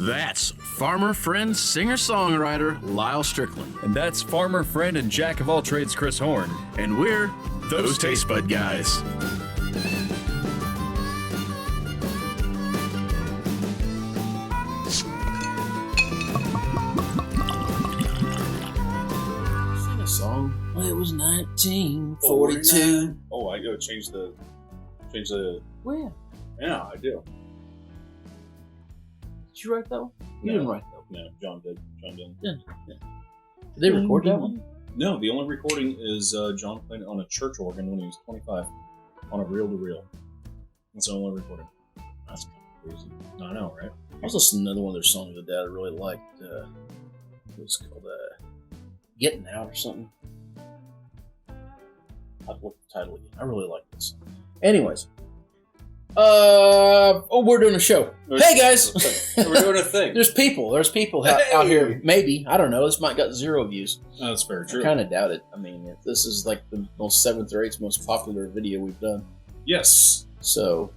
That's farmer friend, singer-songwriter Lyal Strickland. And that's farmer friend and jack of all trades Chris Horn. And we're those Tastebudguys. Sing a song. Well, it was 1942. Oh, I gotta change the. Where? Yeah, I do. Did you write that one? You didn't write that one. No, John did. John did. Yeah. Did they record that one? No, the only recording is John playing it on a church organ when he was 25, on a reel-to-reel. That's the only recording. That's kind of crazy. I know, right? I was listening to another one of their songs with Dad I really liked. It was called Getting Out or something. I'll look at the title again. I really like this. Anyways. We're doing a show. Hey, guys. We're doing a thing. There's people out here. Maybe. I don't know. This might got 0 views. No, that's very true. I kind of doubt it. I mean, this is like the most 7th or 8th most popular video we've done. Yes. So,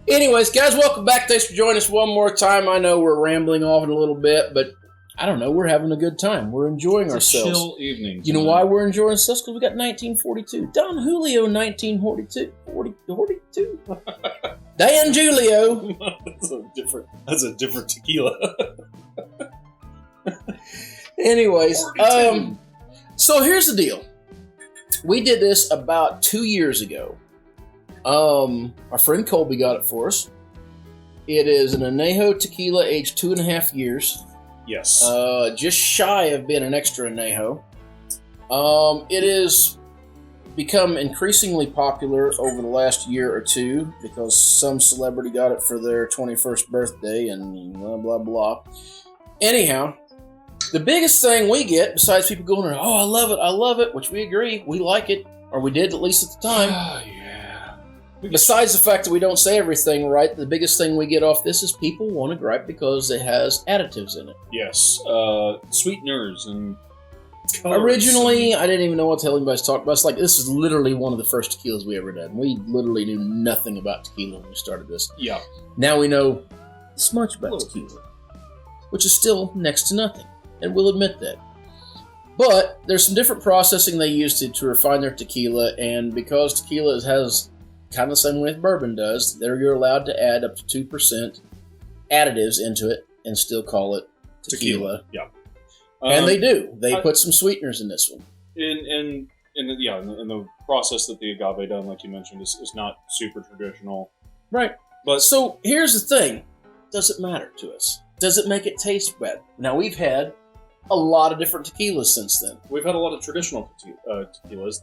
anyways, guys, welcome back. Thanks for joining us one more time. I know we're rambling off in a little bit, but I don't know. We're having a good time. We're enjoying ourselves. A chill evening. You know why we're enjoying ourselves? Because we got 1942. Don Julio, 1942. 42. Dan Julio. That's a different tequila. Anyways, so here's the deal. We did this about 2 years ago. Our friend Colby got it for us. It is an añejo tequila aged 2.5 years. Yes. Just shy of being an extra añejo. It has become increasingly popular over the last year or two because some celebrity got it for their 21st birthday and blah, blah, blah. Anyhow, the biggest thing we get, besides people going, oh, I love it, which we agree, we like it, or we did at least at the time. Oh, yeah. Besides the fact that we don't say everything right, the biggest thing we get off this is people want to gripe because it has additives in it. Yes. Sweeteners and colors. Originally, I didn't even know what the hell anybody's talking about. It's like, this is literally one of the first tequilas we ever did. We literally knew nothing about tequila when we started this. Yeah. Now we know this much about tequila, which is still next to nothing, and we'll admit that. But there's some different processing they use to refine their tequila, and because tequila has kind of the same way as bourbon does, you're allowed to add up to 2% additives into it and still call it tequila. Yeah. And they do. They put some sweeteners in this one. And the process that the agave done, like you mentioned, is not super traditional. Right. But so here's the thing. Does it matter to us? Does it make it taste bad? Now, we've had a lot of different tequilas since then. We've had a lot of traditional tequilas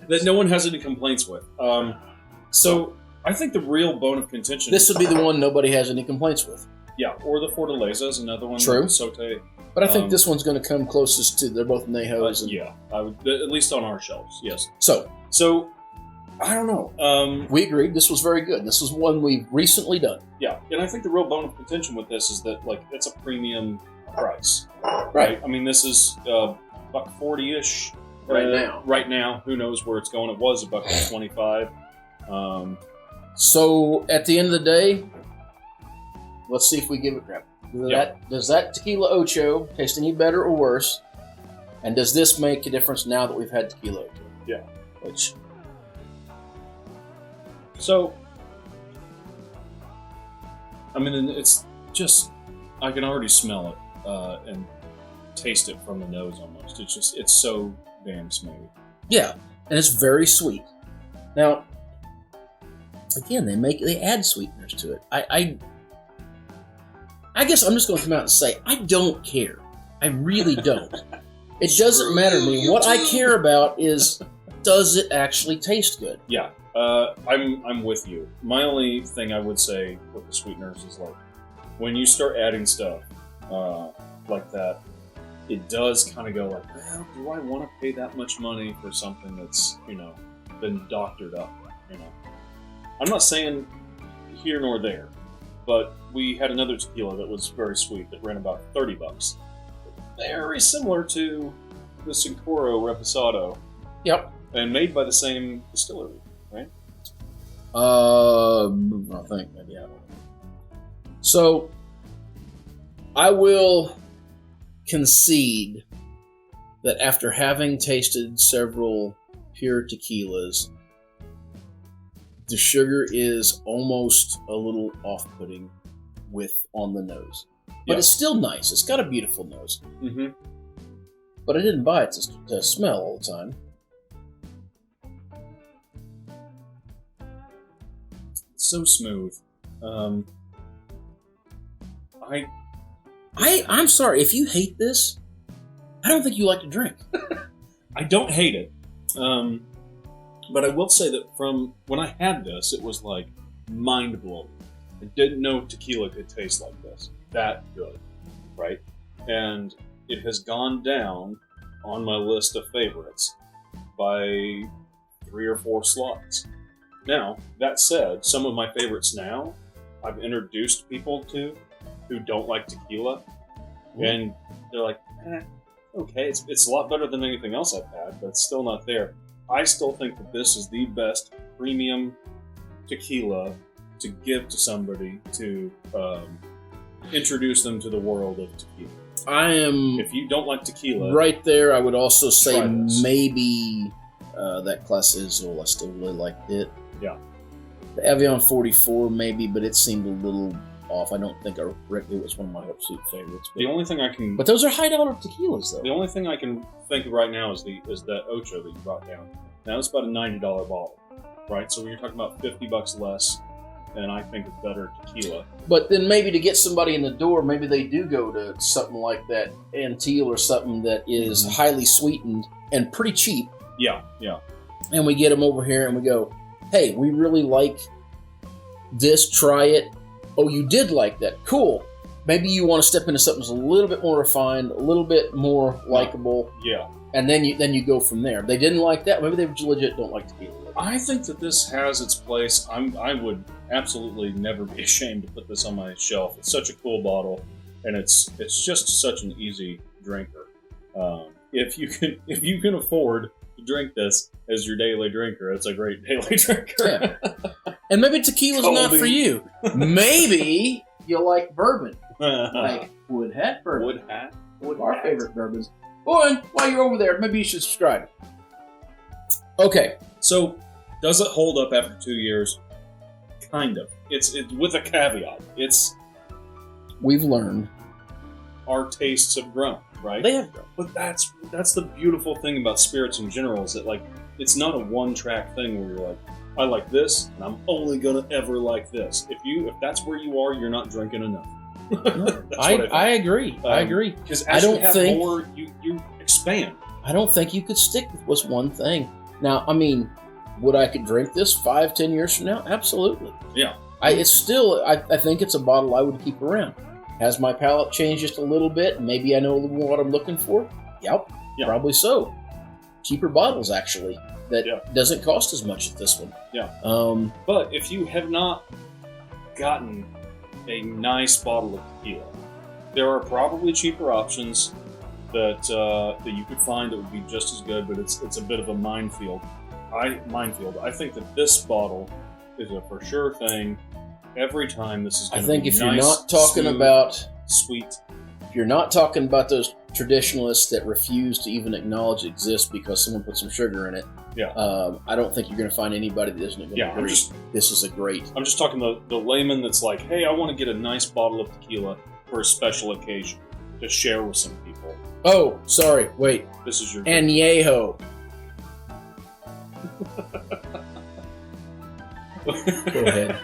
that no one has any complaints with. So I think the real bone of contention... This would be the one nobody has any complaints with. Yeah, or the Fortaleza is another one. True. Sauté. But I think this one's going to come closest to... They're both añejos. Yeah, I would, at least on our shelves, yes. So I don't know. We agreed this was very good. This is one we've recently done. Yeah, and I think the real bone of contention with this is that, like, it's a premium price. Right. I mean, this is $1.40-ish. Right now. Who knows where it's going? It was $1.25. So, at the end of the day, let's see if we give it crap. Does that Tequila Ocho taste any better or worse? And does this make a difference now that we've had Tequila Ocho? Yeah. So, I mean, it's just, I can already smell it and taste it from the nose almost. It's so damn smooth. Yeah, and it's very sweet. Now, again, they add sweeteners to it. I guess I'm just going to come out and say, I don't care. I really don't. It doesn't matter to me. What I care about is, does it actually taste good? Yeah, I'm with you. My only thing I would say with the sweeteners is, like, when you start adding stuff like that, it does kind of go like, well, do I want to pay that much money for something that's, been doctored up, I'm not saying here nor there, but we had another tequila that was very sweet that ran about $30. Very similar to the Cincoro Reposado. Yep. And made by the same distillery, right? I think maybe I don't know. So, I will concede that after having tasted several pure tequilas, the sugar is almost a little off-putting on the nose. But it's still nice. It's got a beautiful nose. Mm-hmm. But I didn't buy it to smell all the time. It's so smooth. I'm sorry, if you hate this, I don't think you like to drink. I don't hate it. But I will say that from when I had this, it was like mind-blowing. I didn't know tequila could taste like this. That good, right? And it has gone down on my list of favorites by 3 or 4 slots. Now, that said, some of my favorites now, I've introduced people to who don't like tequila, and they're like, okay, it's a lot better than anything else I've had, but it's still not there. I still think that this is the best premium tequila to give to somebody to introduce them to the world of tequila. If you don't like tequila, right there, I would also say try this. maybe that Clase Azul. I still really liked it. Yeah. The Avion 44 maybe, but it seemed a little off. I don't think it was one of my absolute favorites. The only thing I can... But those are high dollar tequilas, though. The only thing I can think of right now is that Ocho that you brought down. Now, it's about a $90 bottle, right? So when you're talking about $50 less, and I think it's better tequila. But then maybe to get somebody in the door, maybe they do go to something like that Antil or something that is highly sweetened and pretty cheap. Yeah, yeah. And we get them over here and we go, hey, we really like this, try it. Oh, you did like that. Cool. Maybe you want to step into something that's a little bit more refined, a little bit more likable. Yeah. And then you go from there. If they didn't like that, maybe they legit don't like tequila. I think that this has its place. I would absolutely never be ashamed to put this on my shelf. It's such a cool bottle, and it's just such an easy drinker. If you can afford to drink this as your daily drinker, it's a great daily drinker. Yeah. And maybe tequila's not for you. Maybe you like bourbon, like Wood Hat bourbon. Wood Hat, one of our favorite bourbons. Oh, and while you're over there, maybe you should subscribe. Okay. So, does it hold up after 2 years? Kind of. It's with a caveat. We've learned. Our tastes have grown, right? They have grown. But that's the beautiful thing about spirits in general is that it's not a one-track thing where you're like, I like this, and I'm only gonna ever like this. If that's where you are, you're not drinking enough. I agree. I agree. Because as you have more, you expand. I don't think you could stick with one thing. Now, I mean, would I could drink this 5-10 years from now? Absolutely. Yeah. I think it's a bottle I would keep around. Has my palate changed just a little bit? Maybe I know a little more what I'm looking for? Yep. Yeah. Probably so. Cheaper bottles, actually. That doesn't cost as much as this one. Yeah. But if you have not gotten a nice bottle of tequila, there are probably cheaper options that you could find that would be just as good, but it's a bit of a minefield. I think that this bottle is a for sure thing. Every time this is going to be nice, you're not talking smooth, about sweet, if you're not talking about those traditionalists that refuse to even acknowledge it exists because someone put some sugar in it, I don't think you're going to find anybody that isn't going to agree. This is a great. I'm just talking the layman that's like, hey, I want to get a nice bottle of tequila for a special occasion to share with some people. Oh, sorry. Wait. This is your Añejo. Go ahead.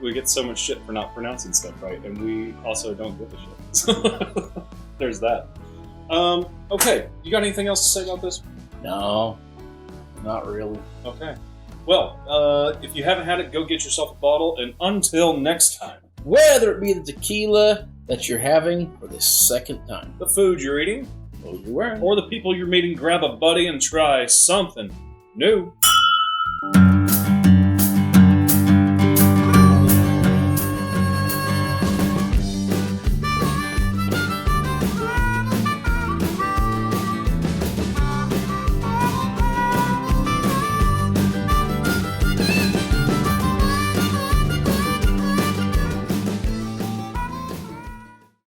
We get so much shit for not pronouncing stuff right, and we also don't give a shit. So there's that. Okay, you got anything else to say about this? No, not really. Okay. Well, if you haven't had it, go get yourself a bottle, and until next time. Whether it be the tequila that you're having for the second time, the food you're eating, clothes you're wearing, or the people you're meeting, grab a buddy and try something new.